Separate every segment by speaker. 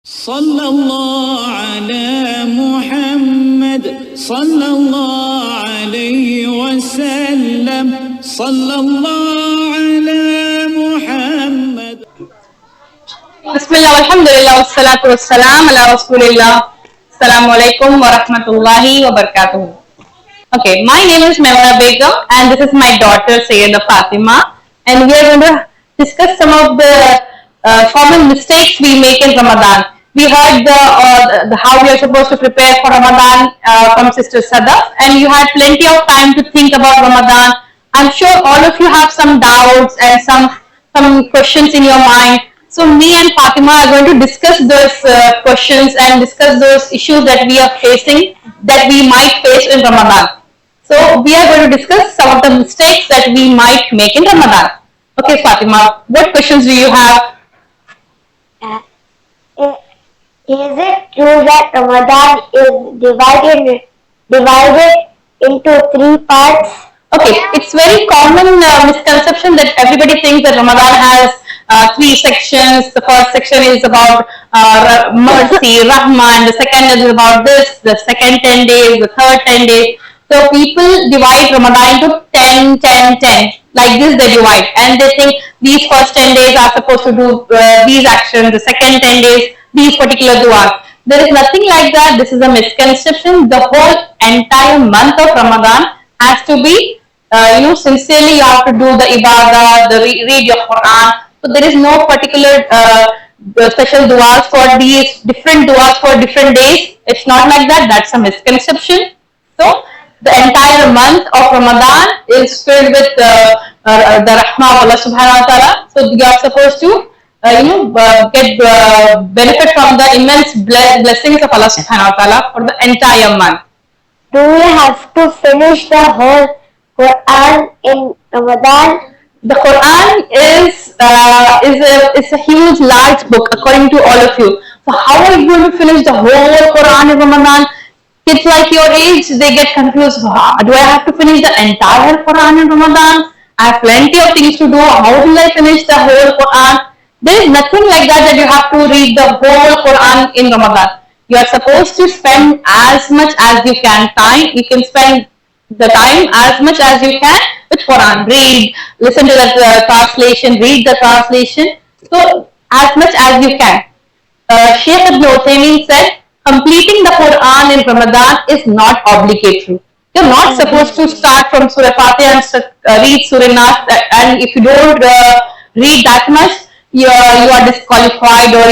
Speaker 1: صلى الله على محمد صلى الله عليه وسلم صلى الله على محمد.
Speaker 2: Bismillah, alhamdulillah, wassalatu wassalam ala rasulillah. Assalamu alaikum wa rahmatullahi wa barakatuh. Okay, my name is Maimoona Begum and this is my daughter Syeda Fatima, and we are going to discuss some of the common mistakes we make in Ramadan. We heard how we are supposed to prepare for Ramadan from Sister Syeda, and you had plenty of time to think about Ramadan. I'm sure all of you have some doubts and some questions in your mind. So me and Fatima are going to discuss those questions and discuss those issues that we are facing, that we might face in Ramadan. So we are going to discuss some of the mistakes that we might make in Ramadan. Okay, Fatima, what questions do you have?
Speaker 3: Is it true that Ramadan is divided into 3 parts?
Speaker 2: Okay, it's very common misconception that everybody thinks that Ramadan has 3 sections. The first section is about mercy, Rahman. The second is about this. The second 10 days. The third 10 days. So people divide Ramadan into 10, 10, 10. Like this they divide. And they think these first 10 days are supposed to do these actions. The second 10 days, these particular du'as. There is nothing like that. This is a misconception. The whole entire month of Ramadan has to be, sincerely you have to do the ibadah, read your Quran. So there is no particular special du'as for these, different du'as for different days. It's not like that. That's a misconception. So the entire month of Ramadan is filled with the rahmah of Allah subhanahu wa ta'ala. So you are supposed to get benefit from the immense blessings of Allah subhanahu wa ta'ala for the entire month.
Speaker 3: Do we have to finish the whole Quran in Ramadan?
Speaker 2: The Quran is a huge, large book according to all of you. So how are you going to finish the whole Quran in Ramadan? Kids like your age, they get confused. Do I have to finish the entire Quran in Ramadan? I have plenty of things to do. How will I finish the whole Quran? There is nothing like that you have to read the whole Quran in Ramadan. You are supposed to spend as much as you can time. You can spend the time as much as you can with Quran. Read, listen to the translation, read the translation. So as much as you can. Shaykh Ibn Uthaymeen said, completing the Quran in Ramadan is not obligatory. You're not supposed to start from Surah Fatiha and read Surah Nas, and if you don't read that much, you are disqualified, or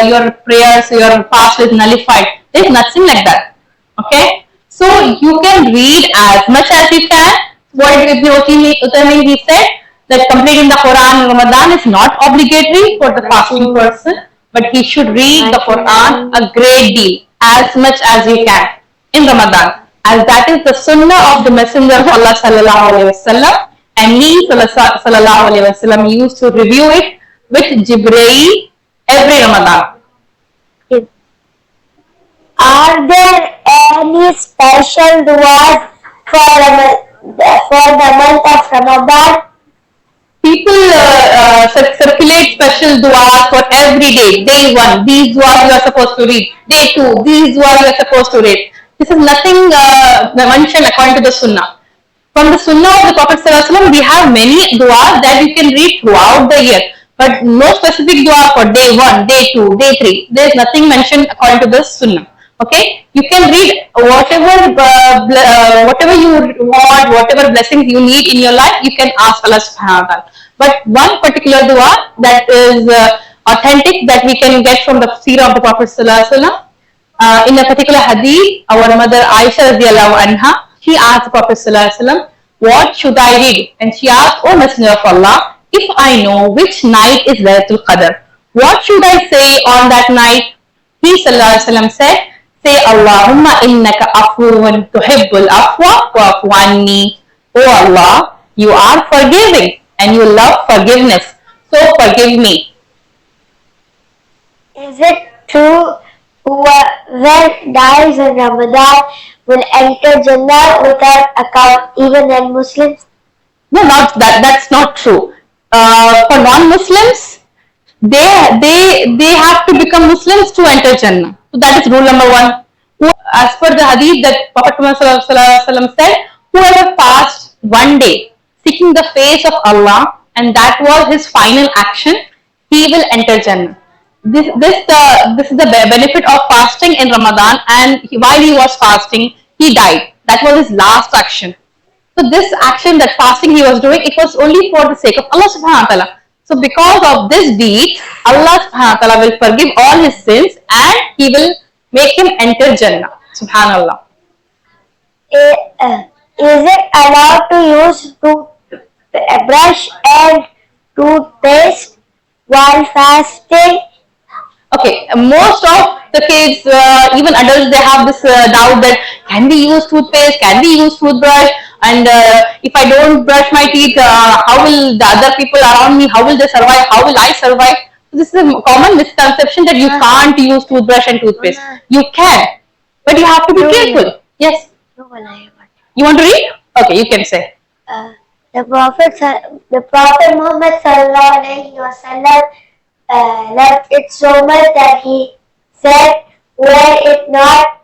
Speaker 2: your prayers, your fast is nullified. There's nothing like that. Okay? So you can read as much as you can. What Ibn Uthaymeen he said, that completing the Quran in Ramadan is not obligatory for the fasting person, but he should read the Quran a great deal, as much as you can in Ramadan, as that is the sunnah of the Messenger of Allah sallallahu alaihi wasallam, and he sallallahu alaihi wasallam used to review it with Jibreel every Ramadan.
Speaker 3: Are there any special du'as for the month of Ramadan?
Speaker 2: People circulate special du'as for every day. Day 1, these du'as you are supposed to read. Day 2, these du'as you are supposed to read. This is nothing mentioned according to the sunnah. From the sunnah of the Prophet ﷺ, we have many du'as that you can read throughout the year. But no specific dua for day 1, day 2, day 3. There is nothing mentioned according to the sunnah. Okay? You can read whatever you want, whatever blessings you need in your life, you can ask Allah subhanahu wa ta'ala. But one particular dua that is authentic, that we can get from the seerah of the Prophet sallallahu alaihi wasallam, in a particular hadith, our mother Aisha radiallahu anha, she asked the Prophet sallallahu alaihi wasallam, what should I read? And she asked, O Messenger of Allah, if I know which night is Laylatul Qadr, what should I say on that night? He sallallahu alaihi wasallam said, say Allahumma innaka afuwan tuhibbul afwa wa'fu anni. Oh Allah, you are forgiving and you love forgiveness, so forgive me.
Speaker 3: Is it true whoever dies in Ramadan will enter Jeddah without account, even non-Muslims?
Speaker 2: No, not that. That's not true. For non-Muslims, they have to become Muslims to enter Jannah. So that is rule number one. As per the hadith that Prophet Muhammad said, whoever fasts one day seeking the face of Allah and that was his final action, he will enter Jannah. This is the benefit of fasting in Ramadan, and while he was fasting, he died. That was his last action. So this action, that fasting he was doing, it was only for the sake of Allah subhanahu wa ta'ala. So because of this deed, Allah subhanahu wa ta'ala will forgive all his sins and he will make him enter Jannah. Subhanallah.
Speaker 3: Is it allowed to use toothbrush and toothpaste while fasting?
Speaker 2: Okay, most of the kids, even adults, they have this doubt that can we use toothpaste, can we use toothbrush, and if I don't brush my teeth, how will the other people around me, how will they survive, how will I survive? So this is a common misconception that you can't use toothbrush and toothpaste. You can, but you have to be careful. Yes? You want to read? Okay, you can say.
Speaker 3: The Prophet Muhammad sallallahu alaihi wasallam loved it so much that he said, were it not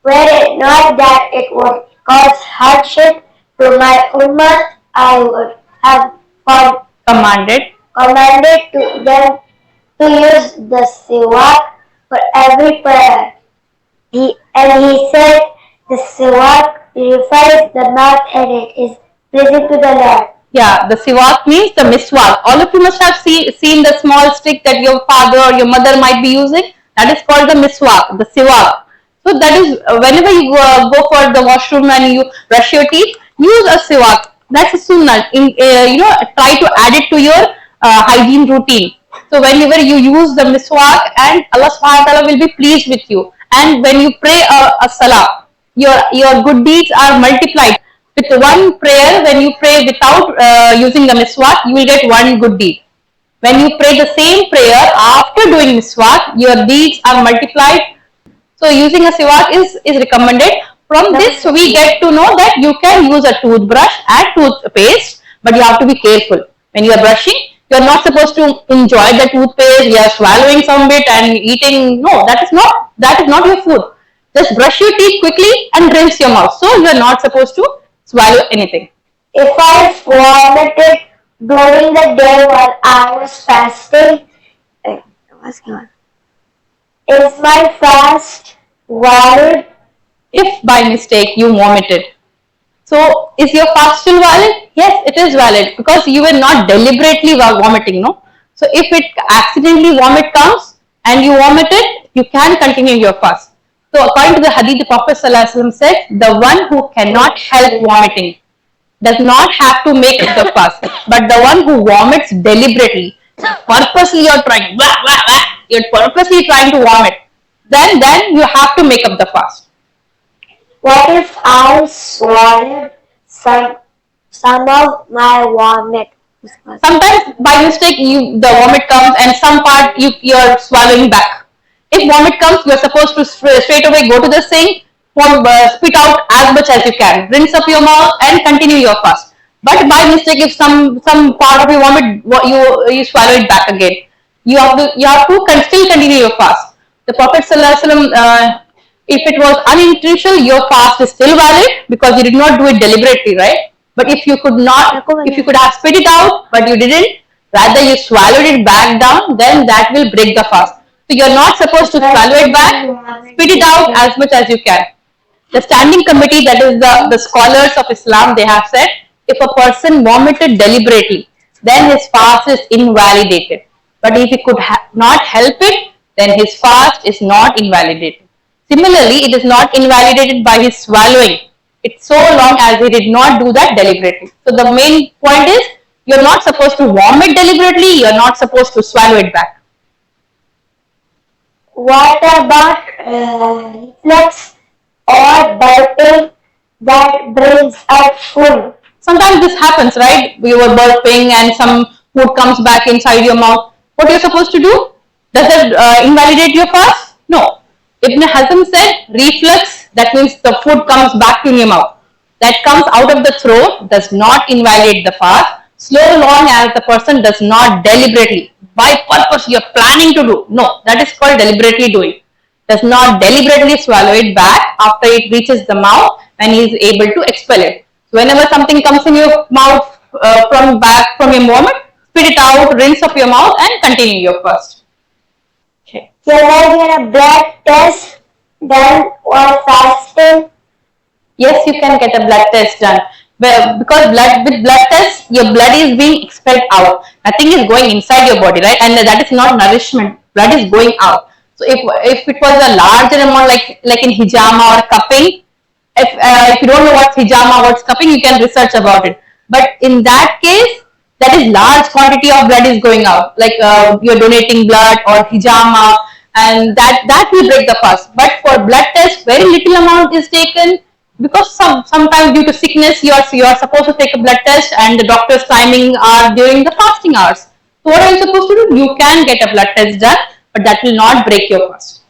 Speaker 3: that it would cause hardship to my ummah, I would have commanded to them to use the siwak for every prayer. He said, the siwak purifies the mouth and it is pleasing to the Lord.
Speaker 2: Yeah, the siwak means the miswak. All of you must have seen the small stick that your father or your mother might be using. That is called the miswak, the siwak. So that is whenever you go for the washroom and you brush your teeth, use a siwak. That's a sunnah. Try to add it to your hygiene routine. So whenever you use the miswak, and Allah subhanahu wa ta'ala will be pleased with you. And when you pray a salah, your good deeds are multiplied. With one prayer, when you pray without using the miswak, you will get one good deed. When you pray the same prayer after doing miswak, your deeds are multiplied. So using a siwak is recommended. From this, we get to know that you can use a toothbrush and toothpaste, but you have to be careful. When you are brushing, you are not supposed to enjoy the toothpaste, you are swallowing some bit and eating. No, that is not your food. Just brush your teeth quickly and rinse your mouth. So you are not supposed to swallow anything.
Speaker 3: If I vomited during the day while I was fasting, is my fast valid?
Speaker 2: If by mistake you vomited, so is your fast still valid? Yes, it is valid because you were not deliberately vomiting, no? So if it accidentally vomit comes and you vomited, you can continue your fast. So according to the hadith, the Prophet ﷺ said, the one who cannot help vomiting does not have to make the fast, but the one who vomits deliberately, purposely you're purposely trying to vomit, then you have to make up the fast.
Speaker 3: What if I swallowed some of my vomit?
Speaker 2: Sometimes by mistake the vomit comes and some part you're swallowing back. If vomit comes, you're supposed to straight away go to the sink, spit out as much as you can, rinse up your mouth and continue your fast. But by mistake, if some part of your vomit you swallow it back again, you have to still continue your fast. The Prophet ﷺ, if it was unintentional, your fast is still valid because you did not do it deliberately, right? But if you could have spit it out, but you didn't, rather you swallowed it back down, then that will break the fast. So you're not supposed to swallow it back, spit it out as much as you can. The standing committee, that is the scholars of Islam, they have said, if a person vomited deliberately, then his fast is invalidated. But if he could not help it, then his fast is not invalidated. Similarly, it is not invalidated by his swallowing. It's so long as he did not do that deliberately. So the main point is, you're not supposed to vomit deliberately, you're not supposed to swallow it back.
Speaker 3: What about reflux or burping that brings up food?
Speaker 2: Sometimes this happens, right? You were burping and some food comes back inside your mouth. What are you supposed to do? Does that invalidate your fast? No. Ibn Hazm said reflux, that means the food comes back in your mouth. That comes out of the throat does not invalidate the fast, so long as the person does not deliberately. by purpose, you're planning to do. No, that is called deliberately doing. Does not deliberately swallow it back after it reaches the mouth and he is able to expel it. So whenever something comes in your mouth from your vomit, spit it out, rinse up your mouth and continue your fast. Okay.
Speaker 3: Can I get a blood test done while fasting?
Speaker 2: Yes, you can get a blood test done. Because with blood test, your blood is being expelled out. Nothing is going inside your body, right? And that is not nourishment. Blood is going out. So if it was a larger amount, like in hijama or cupping, if you don't know what's hijama, what's cupping, you can research about it. But in that case, that is large quantity of blood is going out. Like you're donating blood or hijama, and that will break the fast. But for blood test, very little amount is taken. Because sometimes due to sickness, you are supposed to take a blood test and the doctor's timing are during the fasting hours. So what are you supposed to do? You can get a blood test done, but that will not break your fast.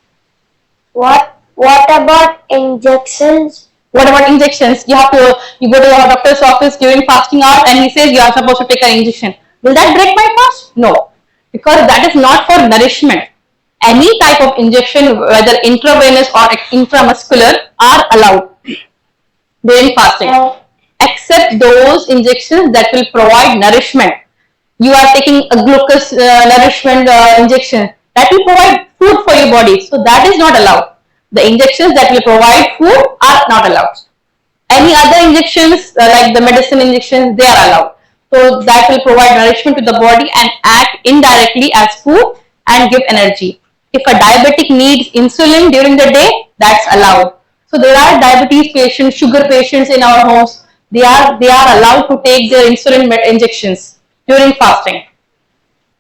Speaker 3: What about injections?
Speaker 2: What about injections? You go to your doctor's office during fasting hours and he says you are supposed to take an injection. Will that break my fast? No, because that is not for nourishment. Any type of injection, whether intravenous or intramuscular, are allowed during fasting, except those injections that will provide nourishment. You are taking a glucose nourishment injection that will provide food for your body, so that is not allowed. The injections that will provide food are not allowed. Any other injections like the medicine injections, they are allowed. So that will provide nourishment to the body and act indirectly as food and give energy. If a diabetic needs insulin during the day, that's allowed. So there are diabetes patients, sugar patients in our homes. They are allowed to take their insulin injections during fasting.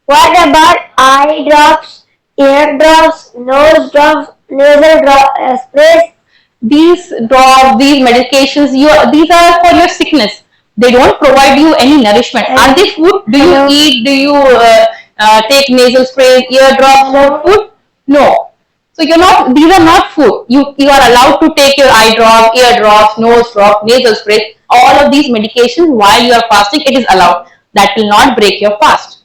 Speaker 3: What about eye drops, ear drops, nose drops, nasal sprays?
Speaker 2: These drops, these medications, these are for your sickness. They don't provide you any nourishment. Are they food? Do you eat? Do you take nasal sprays, ear drops for food? No. So these are not food. You are allowed to take your eye drop, ear drops, nose drop, nasal spray, all of these medications while you are fasting. It is allowed. That will not break your fast.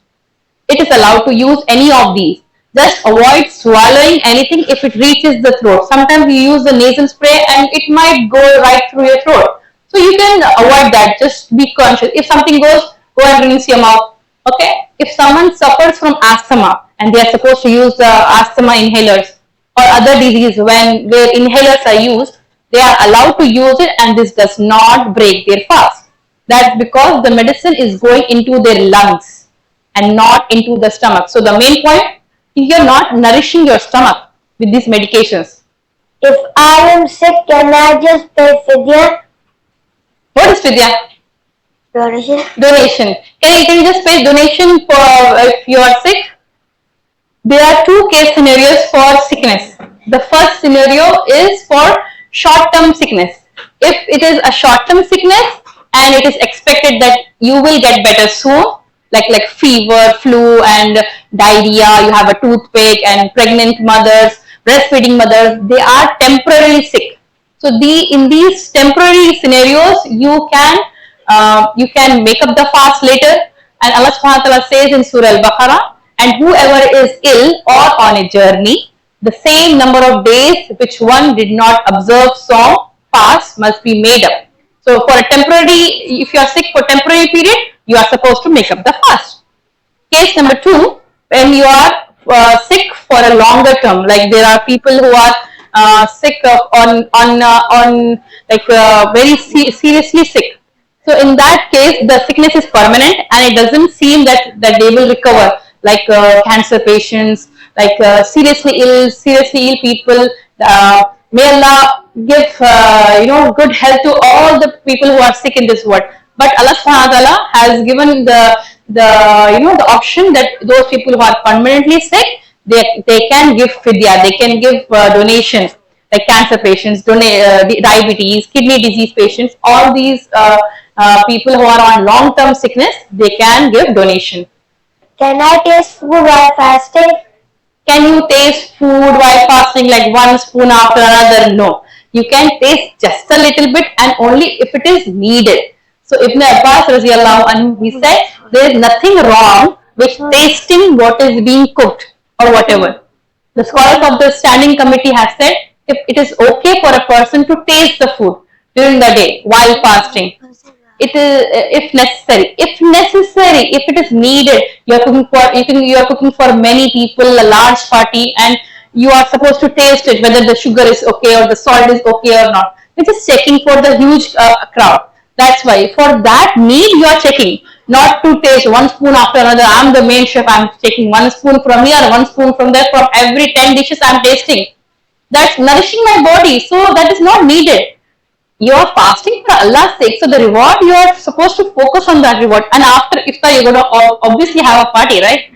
Speaker 2: It is allowed to use any of these. Just avoid swallowing anything if it reaches the throat. Sometimes you use the nasal spray and it might go right through your throat. So you can avoid that. Just be conscious. If something goes, go and rinse your mouth. Okay? If someone suffers from asthma and they are supposed to use the asthma inhalers, or other disease where inhalers are used, they are allowed to use it and this does not break their fast. That's because the medicine is going into their lungs and not into the stomach. So the main point, you're not nourishing your stomach with these medications.
Speaker 3: If I am sick, can I just pay fidya?
Speaker 2: What is fidya?
Speaker 3: Donation.
Speaker 2: Donation. Can you just pay donation for if you are sick? There are two case scenarios for sickness. The first scenario is for short-term sickness. If it is a short-term sickness and it is expected that you will get better soon, like fever, flu and diarrhea, you have a toothache, and pregnant mothers, breastfeeding mothers, they are temporarily sick. So in these temporary scenarios, you can make up the fast later, and Allah subhanahu wa ta'ala says in Surah Al-Baqarah, and whoever is ill or on a journey, the same number of days which one did not observe song fast must be made up. So for a temporary, if you are sick for temporary period, you are supposed to make up the fast. Case number 2, when you are sick for a longer term, like there are people who are sick very seriously sick. So in that case, the sickness is permanent and it doesn't seem that they will recover. Like cancer patients, like seriously ill people. May Allah give good health to all the people who are sick in this world. But Allah subhanahu wa ta'ala has given the option that those people who are permanently sick, they can give fidya, they can give donations, like cancer patients, diabetes, kidney disease patients, all these people who are on long-term sickness, they can give donation.
Speaker 3: Can I taste food while fasting?
Speaker 2: Can you taste food while fasting, like one spoon after another? No. You can taste just a little bit and only if it is needed. So Ibn Abbas radiallahu anhu, he said, there is nothing wrong with tasting what is being cooked or whatever. The scholars of the standing committee have said if it is okay for a person to taste the food during the day while fasting, it is if necessary. If it is needed, you are cooking for many people, a large party, and you are supposed to taste it whether the sugar is okay or the salt is okay or not. You're just checking for the huge crowd. That's why for that need you are checking, not to taste one spoon after another. I'm the main chef. I'm taking one spoon from here, one spoon from there. From every 10 dishes I'm tasting. That's nourishing my body. So that is not needed. You are fasting for Allah's sake. So the reward, you are supposed to focus on that reward. And after iftar, you're going to obviously have a party, right?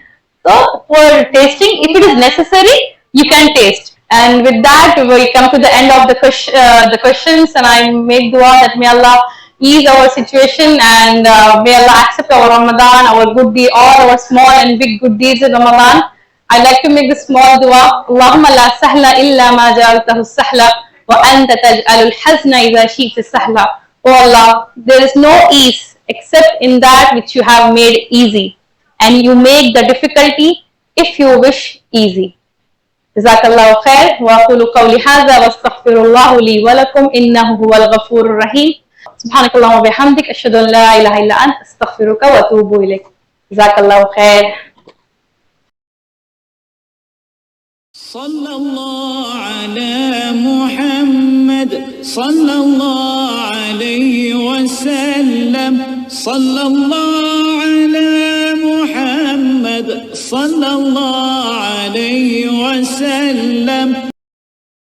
Speaker 2: So for tasting, if it is necessary, you can taste. And with that, we come to the end of the questions, and I make dua that may Allah ease our situation, and may Allah accept our Ramadan, our good deed, all our small and big good deeds in Ramadan. I'd like to make the small dua. Allahumma la sahla illa ma ja'altahu sahla wa anta taj'alul hazna idha shi'ta sahla. Oh Allah, there is no ease except in that which you have made easy, and you make the difficulty if you wish easy. Jazakallahu khair wa aqulu qawli hadha wa astaghfirullahu li wa lakum innahu huwal ghafurur rahim. Subhanakallahumma wa bihamdik ashhadu an la ilaha illa anta astaghfiruka wa atubu ilayk. Jazakallahu khair.
Speaker 1: صلى الله على محمد صلى الله عليه وسلم صلى الله على محمد صلى الله عليه وسلم